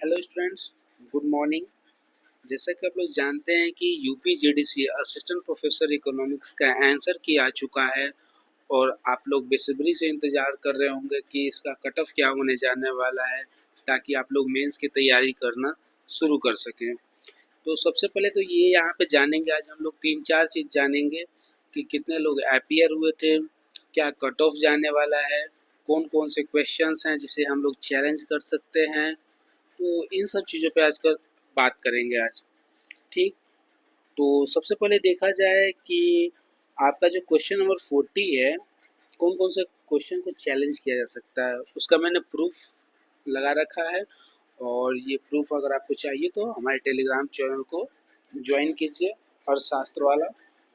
Hello students, good morning. जैसा कि आप लोग जानते हैं कि यूपीजीडीसी असिस्टेंट प्रोफेसर इकोनॉमिक्स का आंसर की आ चुका है और आप लोग बेसब्री से इंतज़ार कर रहे होंगे कि इसका कट ऑफ क्या होने जाने वाला है, ताकि आप लोग मेंस की तैयारी करना शुरू कर सकें। तो सबसे पहले तो ये यहाँ पे जानेंगे, आज हम लोग 3-4 चीज़ जानेंगे कि कितने लोग अपीयर हुए थे, क्या कट ऑफ जाने वाला है, कौन कौन से क्वेश्चंस हैं जिसे हम लोग चैलेंज कर सकते हैं। तो इन सब चीज़ों पे आजकल बात करेंगे आज। ठीक, तो सबसे पहले देखा जाए कि आपका जो क्वेश्चन नंबर 40 है, कौन कौन से क्वेश्चन को चैलेंज किया जा सकता है, उसका मैंने प्रूफ लगा रखा है। और ये प्रूफ अगर आपको चाहिए तो हमारे टेलीग्राम चैनल को ज्वाइन कीजिए, अर्थशास्त्र वाला,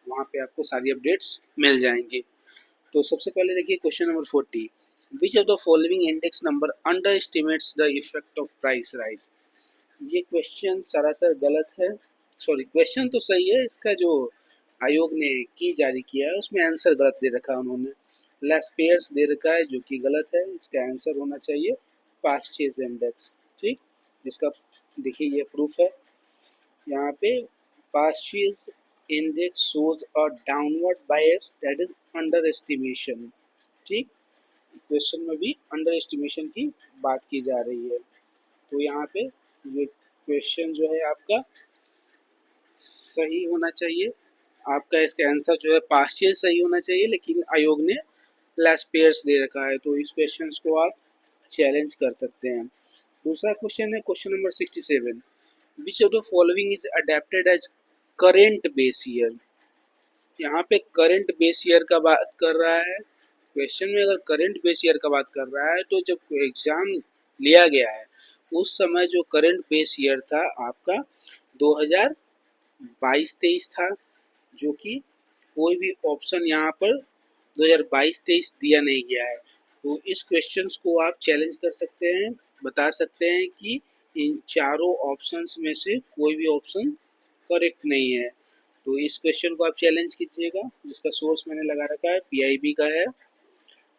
वहाँ पे आपको सारी अपडेट्स मिल जाएंगी। तो सबसे पहले देखिए question number 40, which of the following index number under estimates the effect of price rise. ये क्वेश्चन सरासर गलत है। सॉरी, क्वेश्चन तो सही है, इसका जो आयोग ने की जारी किया है उसमें आंसर गलत दे रखा है उन्होंने। लेस पेयर्स दे रखा है जो कि गलत है। इसका आंसर होना चाहिए पास्चेज इंडेक्स। ठीक, जिसका देखिए ये प्रूफ है यहाँ पे। Paasche's index shows a downward bias that is under estimation. ठीक, क्वेश्चन में भी अंडर एस्टिमेशन की बात की जा रही है। तो यहाँ पे ये क्वेश्चन जो है आपका सही होना चाहिए। आपका इसका आंसर जो है पास्चेज सही होना चाहिए, लेकिन आयोग ने लेस पेयर्स दे रखा है, तो इस क्वेश्चन को आप चैलेंज कर सकते हैं। दूसरा क्वेश्चन है question number 67, which of the following is adopted as current base year. यहाँ पे करेंट बेस ईयर का बात कर रहा है क्वेश्चन में। अगर करेंट बेस ईयर का बात कर रहा है तो जब एग्जाम लिया गया है उस समय जो करंट बेस ईयर था आपका 2022-23 था, जो कि कोई भी ऑप्शन यहाँ पर 2022-23 दिया नहीं गया है। तो इस क्वेश्चंस को आप चैलेंज कर सकते हैं, बता सकते हैं कि इन चारों ऑप्शंस में से कोई भी ऑप्शन करेक्ट नहीं है। तो इस क्वेश्चन को आप चैलेंज कीजिएगा, जिसका सोर्स मैंने लगा रखा है पीआईबी का है,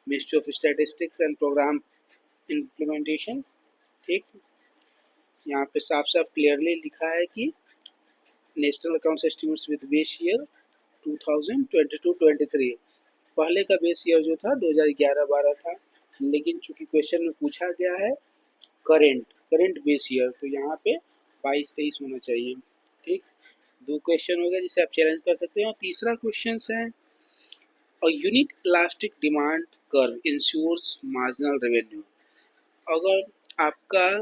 ministry of statistics and programme implementation. ठीक, यहाँ पे साफ साफ क्लियरली लिखा है कि national accounts estimates with base year 2022-23। पहले का बेस ईयर जो था 2011-12 था, लेकिन चूंकि क्वेश्चन में पूछा गया है करंट बेस ईयर, तो यहाँ पे 22-23 होना चाहिए। ठीक, दो क्वेश्चन हो गया जिसे आप चैलेंज कर सकते हैं। और तीसरा क्वेश्चन है, a unit elastic demand curve ensures marginal revenue. अगर आपका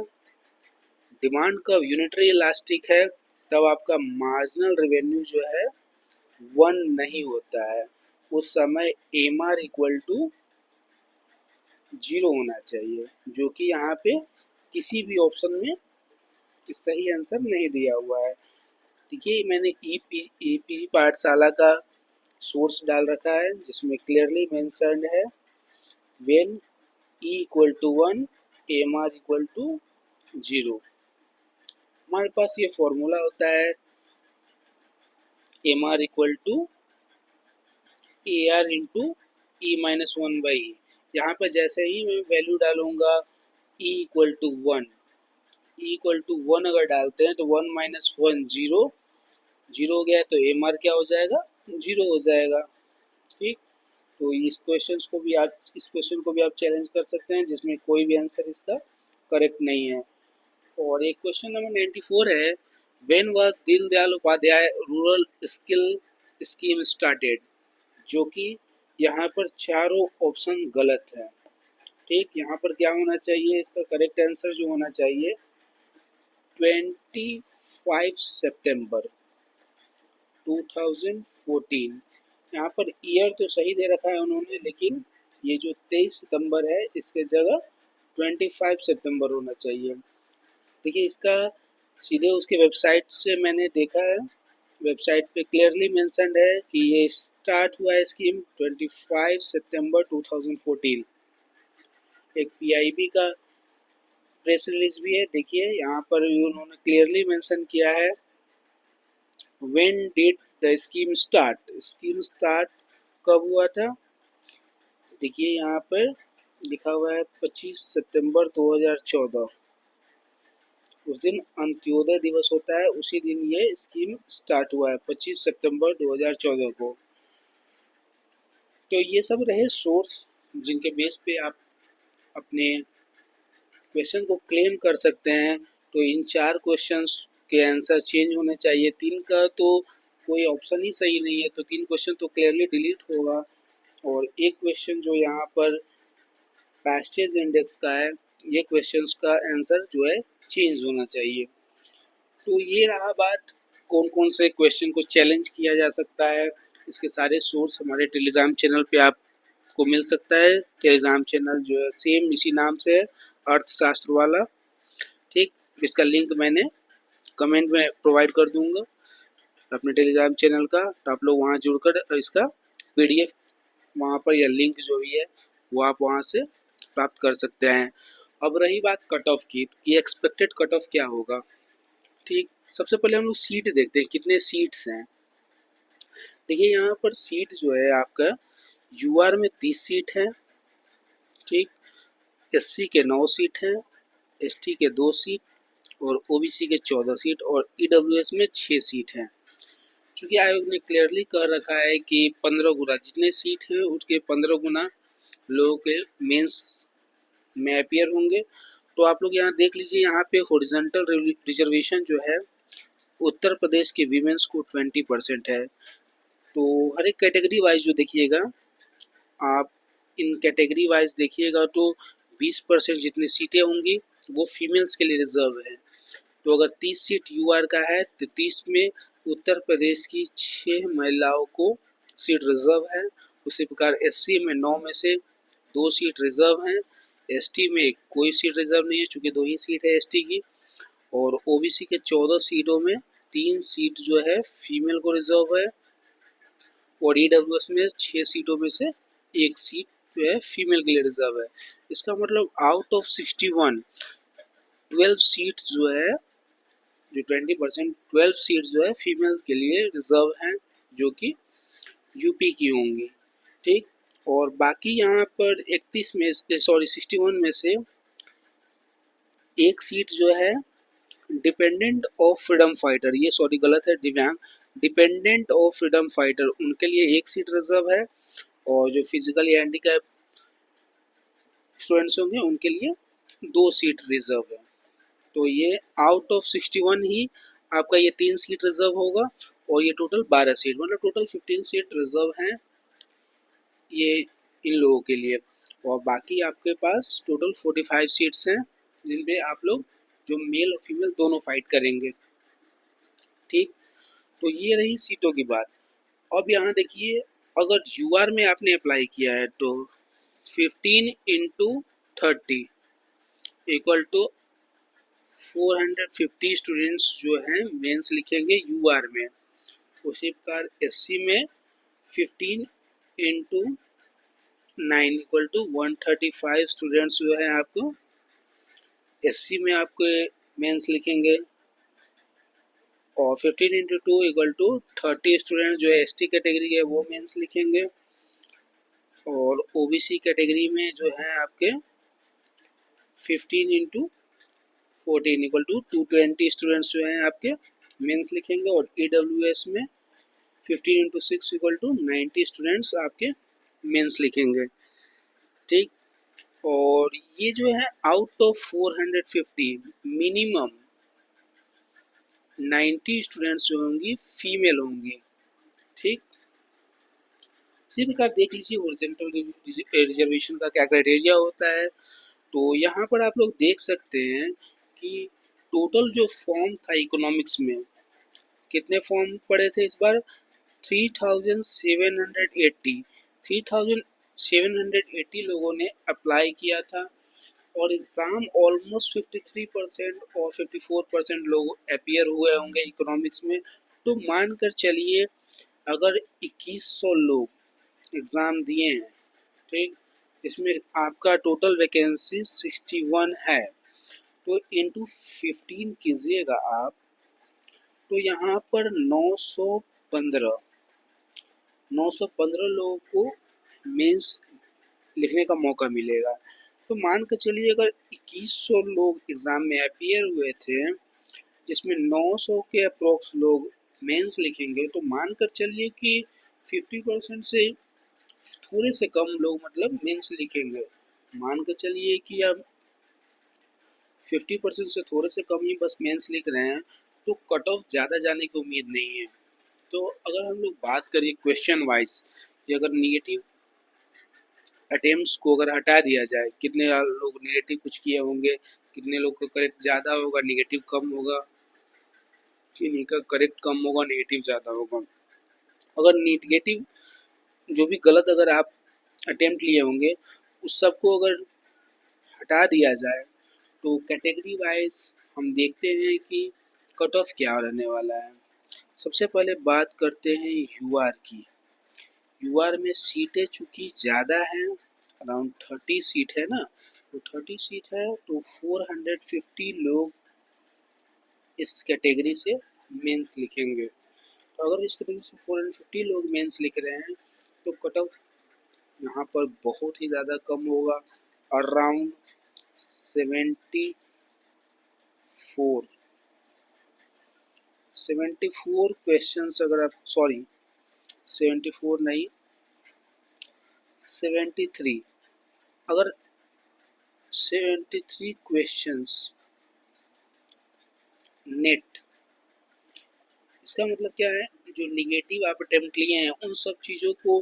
डिमांड कर्व यूनिटरी इलास्टिक है तब आपका मार्जिनल रेवेन्यू जो है 1 नहीं होता है। उस समय एम आर इक्वल टू 0 होना चाहिए, जो कि यहाँ पे किसी भी ऑप्शन में सही आंसर नहीं दिया हुआ है। ठीक है, मैंने ईपी पाठशाला का सोर्स डाल रखा है जिसमें क्लियरली मेंशन्ड है, when E equal to 1 M R equal to 0। हमारे पास ये फॉर्मूला होता है M R equal to A R into E minus 1/e। यहाँ पर जैसे ही मैं वैल्यू डालूंगा E equal to 1, E equal to 1 अगर डालते हैं तो 1 माइनस 1 0, 0 हो गया तो एम आर क्या हो जाएगा, 0 हो जाएगा। ठीक, तो इस क्वेश्चन को भी आप चैलेंज कर सकते हैं, जिसमें कोई भी आंसर इसका करेक्ट नहीं है। और एक क्वेश्चन नंबर 94 है, when was Deendayal Upadhyaya rural skill scheme started, जो कि यहाँ पर चारों ऑप्शन गलत है। ठीक, यहाँ पर क्या होना चाहिए, इसका करेक्ट आंसर जो होना चाहिए 25 सितंबर 2014। यहाँ पर ईयर तो सही दे रखा है उन्होंने, लेकिन ये जो 23 सितंबर है इसके जगह 25 सितंबर होना चाहिए। देखिए, इसका सीधे उसके वेबसाइट से मैंने देखा है, वेबसाइट पे क्लियरली मेंशन्ड है कि ये स्टार्ट हुआ है स्कीम 25 सितंबर 2014। एक पीआईबी का प्रेस रिलीज भी है, देखिए यहाँ पर उन्होंने क्लियरली मेंशन किया है when did the scheme start. Scheme start कब हुआ था, देखिए यहाँ पर लिखा हुआ है 25 सितंबर 2014। उस दिन अंत्योदय दिवस होता है, उसी दिन ये स्कीम स्टार्ट हुआ है 25 सितंबर 2014 को। तो ये सब रहे सोर्स जिनके बेस पे आप अपने क्वेश्चन को क्लेम कर सकते हैं। तो इन 4 क्वेश्चंस के आंसर चेंज होने चाहिए, 3 का तो कोई ऑप्शन ही सही नहीं है, तो 3 क्वेश्चन तो क्लियरली डिलीट होगा। और एक क्वेश्चन जो यहाँ पर पैस्टेज इंडेक्स का है, ये क्वेश्चंस का आंसर जो है चेंज होना चाहिए। तो ये रहा बात कौन कौन से क्वेश्चन को चैलेंज किया जा सकता है। इसके सारे सोर्स हमारे टेलीग्राम चैनल पे आपको मिल सकता है। टेलीग्राम चैनल जो है सेम इसी नाम से है, अर्थशास्त्र वाला। ठीक, इसका लिंक मैंने कमेंट में प्रोवाइड कर दूंगा अपने टेलीग्राम चैनल का, तो आप लोग वहाँ जुड़कर इसका पीडीएफ वहाँ पर या लिंक जो भी है वो आप वहाँ से प्राप्त कर सकते हैं। अब रही बात कट ऑफ की, कि एक्सपेक्टेड कट ऑफ क्या होगा। ठीक, सबसे पहले हम लोग सीट देखते हैं, कितने सीट्स हैं। देखिए यहाँ पर सीट जो है आपका यूआर में 30 सीट है। ठीक, एससी के 9 सीट हैं, एसटी के 2 सीट और ओबीसी के 14 सीट और ईडब्ल्यूएस में 6 सीट हैं। चूँकि आयोग ने क्लियरली कह रखा है कि 15 गुना जितने सीट हैं उसके 15 गुना लोगों के मेंस में अपीयर होंगे। तो आप लोग यहाँ देख लीजिए, यहाँ पे हॉरिजॉन्टल रिजर्वेशन जो है उत्तर प्रदेश के वीमेंस को 20% है। तो हर एक कैटेगरी वाइज जो देखिएगा आप, इन कैटेगरी वाइज देखिएगा तो 20% जितनी सीटें होंगी वो फीमेल्स के लिए रिजर्व है। तो अगर 30 सीट यूआर का है तो 30 में उत्तर प्रदेश की 6 महिलाओं को सीट रिजर्व है। उसी प्रकार एससी में 9 में से 2 सीट रिजर्व हैं। एसटी में कोई सीट रिजर्व नहीं है, चूँकि 2 ही सीट है एसटी की। और ओबीसी के 14 सीटों में 3 सीट जो है फीमेल को रिजर्व है और ईडब्ल्यूएस में 6 सीटों में से 1 सीट जो है फीमेल के लिए रिजर्व है। इसका मतलब आउट ऑफ 61 12 सीट जो है, जो 20% 12 सीट जो है फीमेल्स के लिए रिजर्व हैं, जो कि यूपी की होंगी। ठीक, और बाकी यहाँ पर 61 में से 1 सीट जो है डिपेंडेंट ऑफ फ्रीडम फाइटर, ये सॉरी गलत है, दिव्यांग डिपेंडेंट ऑफ फ्रीडम फाइटर उनके लिए 1 सीट रिजर्व है। और जो फिजिकली हैंडीकैप स्टूडेंट्स होंगे उनके लिए 2 सीट रिजर्व है। तो ये आउट ऑफ 61 ही आपका ये 3 सीट रिजर्व होगा और ये टोटल 12 सीट, मतलब टोटल 15 सीट रिजर्व हैं ये इन लोगों के लिए। और बाकी आपके पास टोटल 45 सीट्स हैं जिन पे आप लोग जो मेल और फीमेल दोनों फाइट करेंगे। ठीक, तो ये रही सीटों की बात। अब यहाँ देखिए, अगर यूआर में आपने अप्लाई किया है तो 15 इंटू 30 इक्वल टू 450 स्टूडेंट्स जो हैं मेंस लिखेंगे यूआर में। उसी प्रकार एससी में 15 इंटू 9 इक्वल टू 135 स्टूडेंट्स जो है आपको एससी में आपको मेंस लिखेंगे। और 15 इंटू 2 इक्वल टू 30 स्टूडेंट जो है एसटी कैटेगरी के वो मेंस लिखेंगे। और ओबीसी कैटेगरी में जो है आपके 15 इंटू 14 इक्वल टू 220 स्टूडेंट्स जो हैं आपके मेंस लिखेंगे। और ईडब्ल्यूएस में 15 इंटू 6 इक्वल टू 90 स्टूडेंट्स आपके मेंस लिखेंगे। ठीक, और ये जो है आउट ऑफ 450 मिनिमम 90 स्टूडेंट्स जो होंगी फीमेल होंगी। ठीक, इसी प्रकार देख लीजिए हॉरिजॉन्टल रिजर्वेशन का क्या क्राइटेरिया होता है। तो यहाँ पर आप लोग देख सकते हैं कि टोटल जो फॉर्म था इकोनॉमिक्स में, कितने फॉर्म पड़े थे इस बार 3780 लोगों ने अप्लाई किया था। और एग्ज़ाम ऑलमोस्ट 53% और 54% लोग अपीयर हुए होंगे इकोनॉमिक्स में। तो मान कर चलिए अगर 2100 लोग एग्ज़ाम दिए हैं, ठीक, इसमें आपका टोटल वैकेंसी 61 है, तो इंटू 15 कीजिएगा आप, तो यहाँ पर 915 लोगों को मेंस लिखने का मौका मिलेगा। तो मान कर चलिए अगर 2100 लोग एग्ज़ाम में अपीयर हुए थे जिसमें 900 के अप्रोक्स लोग मेंस लिखेंगे, तो मानकर चलिए कि 50% से थोड़े से कम लोग मतलब मेंस लिखेंगे। मान के चलिए कि अब 50% से थोड़े से कम ही बस मेंस लिख रहे हैं, तो कट ऑफ ज़्यादा जाने की उम्मीद नहीं है। तो अगर हम लोग बात करें क्वेश्चन वाइज कि अगर निगेटिव अटेम्प्ट्स को अगर हटा दिया जाए, कितने लोग निगेटिव कुछ किए होंगे, कितने लोग का करेक्ट ज़्यादा होगा, निगेटिव कम होगा, किन्हीं का करेक्ट कम होगा, निगेटिव ज़्यादा होगा। अगर निगेटिव जो भी गलत अगर आप अटेम्प्ट लिए होंगे, उस सबको अगर हटा दिया जाए, तो कैटेगरी वाइज हम देखते हैं कि कट ऑफ क्या रहने वाला है। सबसे पहले बात करते हैं यूआर की। यूआर में सीटें चूँकि ज़्यादा हैं, अराउंड 30 सीट है ना, तो 30 सीट है तो 450 लोग इस कैटेगरी से मेंस लिखेंगे। तो अगर इस कैटेगरी से 450 लोग मेंस लिख रहे हैं, तो कट ऑफ यहाँ पर बहुत ही ज़्यादा कम होगा, अराउंड 74 74 क्वेश्चंस अगर आप 74 नहीं 73, अगर 73 क्वेश्चंस नेट, इसका मतलब क्या है, जो निगेटिव आप अटेम्प्ट लिए हैं उन सब चीज़ों को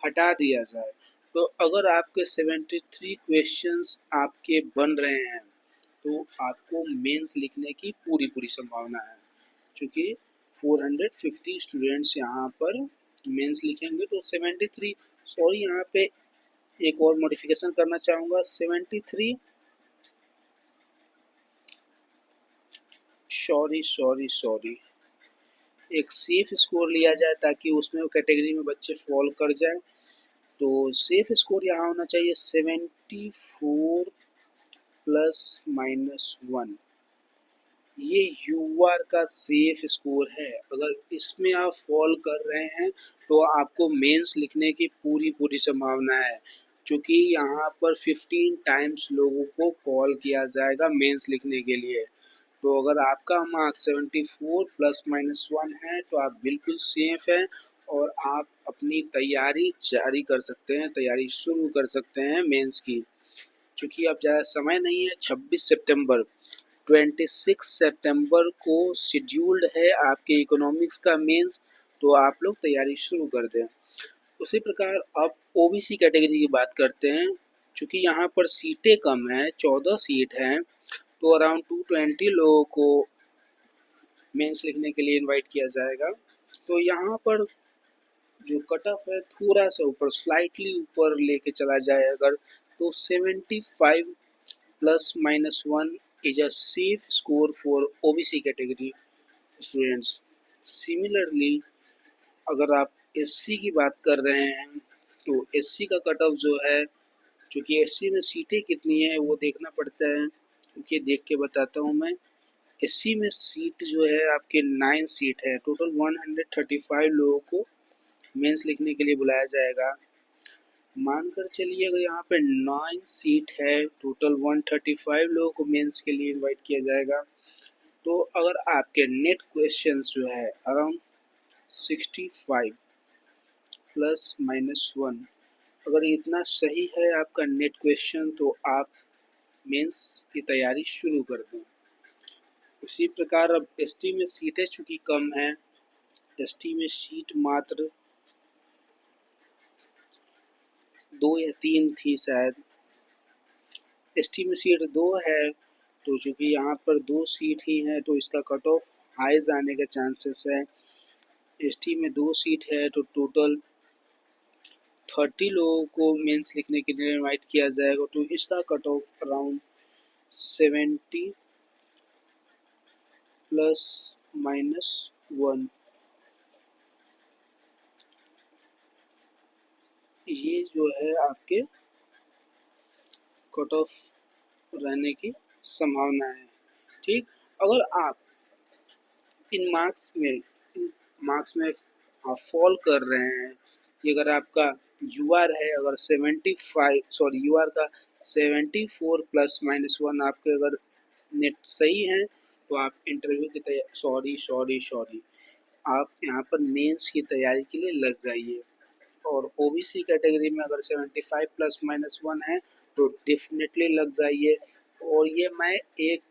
हटा दिया जाए, तो अगर आपके 73 क्वेश्चंस आपके बन रहे हैं, तो आपको मेंस लिखने की पूरी पूरी संभावना है। चूँकि 450 स्टूडेंट्स यहाँ पर मेंस लिखेंगे, तो 73 सॉरी यहाँ पे एक और मॉडिफिकेशन करना चाहूँगा, 73 सॉरी एक सेफ स्कोर लिया जाए ताकि उसमें कैटेगरी में बच्चे फॉल कर जाए। तो सेफ स्कोर यहाँ होना चाहिए 74 ±1। ये यूआर का सेफ स्कोर है। अगर इसमें आप फॉल कर रहे हैं, तो आपको मेंस लिखने की पूरी पूरी संभावना है, क्योंकि यहाँ पर 15 टाइम्स लोगों को कॉल किया जाएगा मेंस लिखने के लिए। तो अगर आपका मार्क्स 74 ±1 है, तो आप बिल्कुल सेफ हैं और आप अपनी तैयारी जारी कर सकते हैं, तैयारी शुरू कर सकते हैं मेंस की। चूँकि अब ज़्यादा समय नहीं है, 26 सितंबर को शेड्यूल्ड है आपके इकोनॉमिक्स का मेंस, तो आप लोग तैयारी शुरू कर दें। उसी प्रकार अब ओबीसी कैटेगरी की बात करते हैं। चूँकि यहाँ पर सीटें कम हैं, 14 सीट हैं, तो अराउंड 220 लोगों को मेंस लिखने के लिए इनवाइट किया जाएगा। तो यहाँ पर जो कट ऑफ है थोड़ा सा ऊपर, स्लाइटली ऊपर लेके चला जाए अगर, तो 75 ±1 is a safe score for OBC category students. Similarly अगर आप एससी की बात कर रहे हैं, तो एससी का कट ऑफ जो है, क्योंकि एससी में सीटें कितनी है वो देखना पड़ता है, क्योंकि देख के बताता हूँ मैं। एससी में सीट जो है आपके 9 सीट है, टोटल 135 लोगों को मेंस लिखने के लिए बुलाया जाएगा। मानकर चलिए अगर यहाँ पे 9 सीट है, टोटल 135 लोगों को मेंस के लिए इनवाइट किया जाएगा। तो अगर आपके नेट क्वेश्चंस जो है अराउंड 65 ±1, अगर इतना सही है आपका नेट क्वेश्चन, तो आप मेंस की तैयारी शुरू कर दें। उसी प्रकार अब एसटी में सीटें चूँकि कम हैं, एसटी में सीट मात्र 2 या 3 थी शायद, एसटी में सीट 2 है, तो चूँकि यहाँ पर 2 सीट ही हैं, तो इसका कट ऑफ हाई जाने के चांसेस है। एसटी में 2 सीट है, तो टोटल 30 लोगों को मेंस लिखने के लिए इनवाइट किया जाएगा, तो इसका कट ऑफ अराउंड 70 ±1। ये जो है आपके कट ऑफ रहने की संभावना है। ठीक, अगर आप इन मार्क्स में आप फॉल कर रहे हैं, कि अगर आपका यूआर है अगर 75 यूआर का 74 ±1 आपके अगर नेट सही है, तो आप इंटरव्यू की तैयारी, सॉरी, आप यहाँ पर मेंस की तैयारी के लिए लग जाइए। और ओबीसी कैटेगरी में अगर 75 प्लस माइनस 1 है तो डेफिनेटली लग जाइए। और ये मैं एक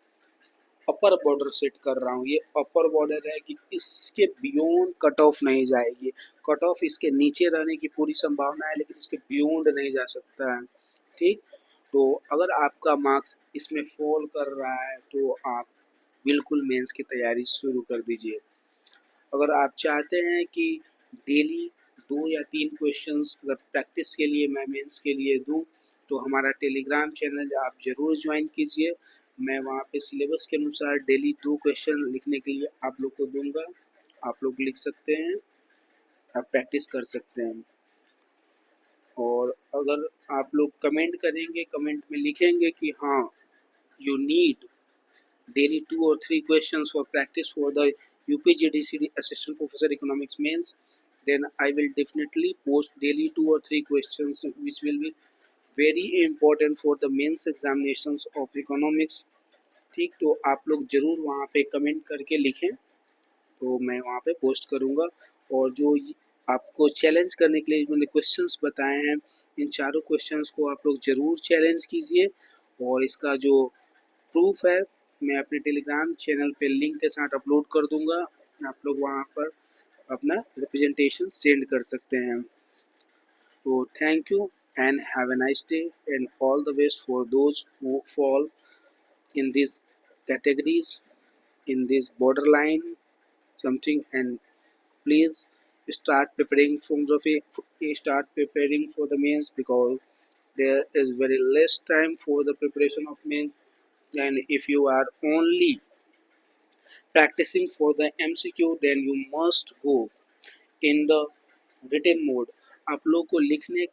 अपर बॉर्डर सेट कर रहा हूँ, ये अपर बॉर्डर है कि इसके बियॉन्ड कट ऑफ नहीं जाएगी। कट ऑफ इसके नीचे रहने की पूरी संभावना है, लेकिन इसके बियॉन्ड नहीं जा सकता है। ठीक, तो अगर आपका मार्क्स इसमें फॉल कर रहा है तो आप बिल्कुल मेंस की तैयारी शुरू कर दीजिए। अगर आप चाहते हैं कि डेली 2 या 3 क्वेश्चंस अगर प्रैक्टिस के लिए मैं मेंस के लिए दूं, तो हमारा टेलीग्राम चैनल आप ज़रूर ज्वाइन कीजिए। मैं वहाँ पे सिलेबस के अनुसार डेली 2 क्वेश्चन लिखने के लिए आप लोग को दूंगा। आप लोग लिख सकते हैं, आप प्रैक्टिस कर सकते हैं। और अगर आप लोग कमेंट करेंगे, कमेंट में लिखेंगे कि हाँ, you need daily 2 or 3 questions for practice for the UPGDCD Assistant Professor Economics mains, then I will definitely post daily 2 or 3 questions which will be very important for the mains examinations of economics। ठीक, तो आप लोग ज़रूर वहाँ पे comment करके लिखें, तो मैं वहाँ पे पोस्ट करूँगा। और जो आपको चैलेंज करने के लिए मैंने क्वेश्चंस बताए हैं, इन चारों क्वेश्चंस को आप लोग ज़रूर चैलेंज कीजिए। और इसका जो प्रूफ है मैं अपने टेलीग्राम चैनल पे लिंक के साथ अपलोड कर दूंगा। आप लोग वहाँ पर अपना रिप्रेजेंटेशन सेंड कर सकते हैं। तो thank you and have a nice day and all the best for those who fall in these categories, in this borderline something, and please start preparing for the mains, because there is very less time for the preparation of mains. And if you are only practicing for the MCQ, then you must go in the written mode। आप लोग को लिखने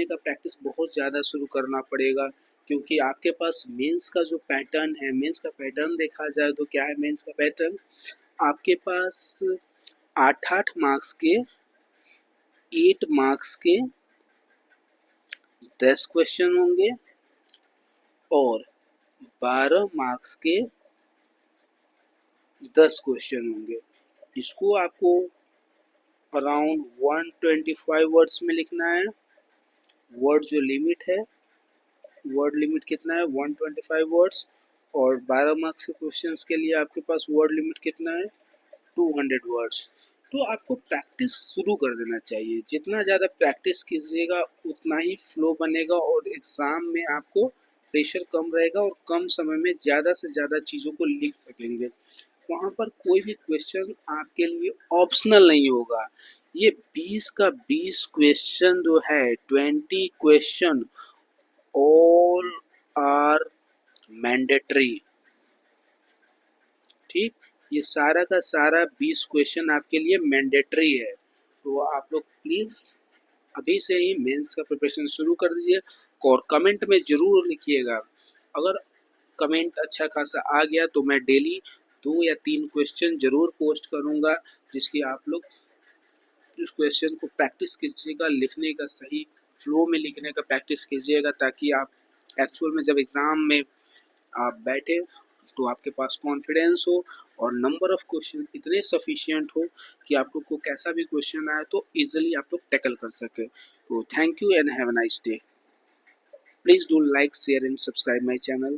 का practice बहुत ज़्यादा शुरू करना पड़ेगा, क्योंकि आपके पास मेंस का जो पैटर्न है, मेंस का पैटर्न देखा जाए तो क्या है मेंस का पैटर्न, आपके पास 8 मार्क्स के 8 मार्क्स के 10 क्वेश्चन होंगे और 12 मार्क्स के 10 क्वेश्चन होंगे। इसको आपको अराउंड 125 वर्ड्स में लिखना है। वर्ड जो लिमिट है, वर्ड लिमिट कितना है 125 वर्ड्स। और 12 मार्क्स के क्वेश्चंस के लिए आपके पास वर्ड लिमिट कितना है 200 वर्ड्स। तो आपको प्रैक्टिस शुरू कर देना चाहिए। जितना ज़्यादा प्रैक्टिस कीजिएगा उतना ही फ्लो बनेगा और एग्ज़ाम में आपको प्रेशर कम रहेगा और कम समय में ज़्यादा से ज़्यादा चीज़ों को लिख सकेंगे। वहाँ पर कोई भी क्वेश्चन आपके लिए ऑप्शनल नहीं होगा। ये 20 का 20 क्वेश्चन जो है, 20 क्वेश्चन ऑल आर मैंडेटरी। ठीक, ये सारा का सारा 20 क्वेश्चन आपके लिए मैंडेटरी है। तो आप लोग प्लीज़ अभी से ही मेंस का प्रिपरेशन शुरू कर दीजिए। और कमेंट में ज़रूर लिखिएगा। अगर कमेंट अच्छा खासा आ गया तो मैं डेली 2 या 3 क्वेश्चन ज़रूर पोस्ट करूँगा, जिसकी आप लोग उस क्वेश्चन को प्रैक्टिस कीजिएगा, लिखने का सही फ्लो में लिखने का प्रैक्टिस कीजिएगा, ताकि आप एक्चुअल में जब एग्ज़ाम में आप बैठे तो आपके पास कॉन्फिडेंस हो और नंबर ऑफ़ क्वेश्चन इतने सफिशिएंट हो कि आप लोग को कैसा भी क्वेश्चन आए तो ईजिली आप लोग टैकल कर सकें। तो thank you and have a nice day. Please do like, share and subscribe my channel.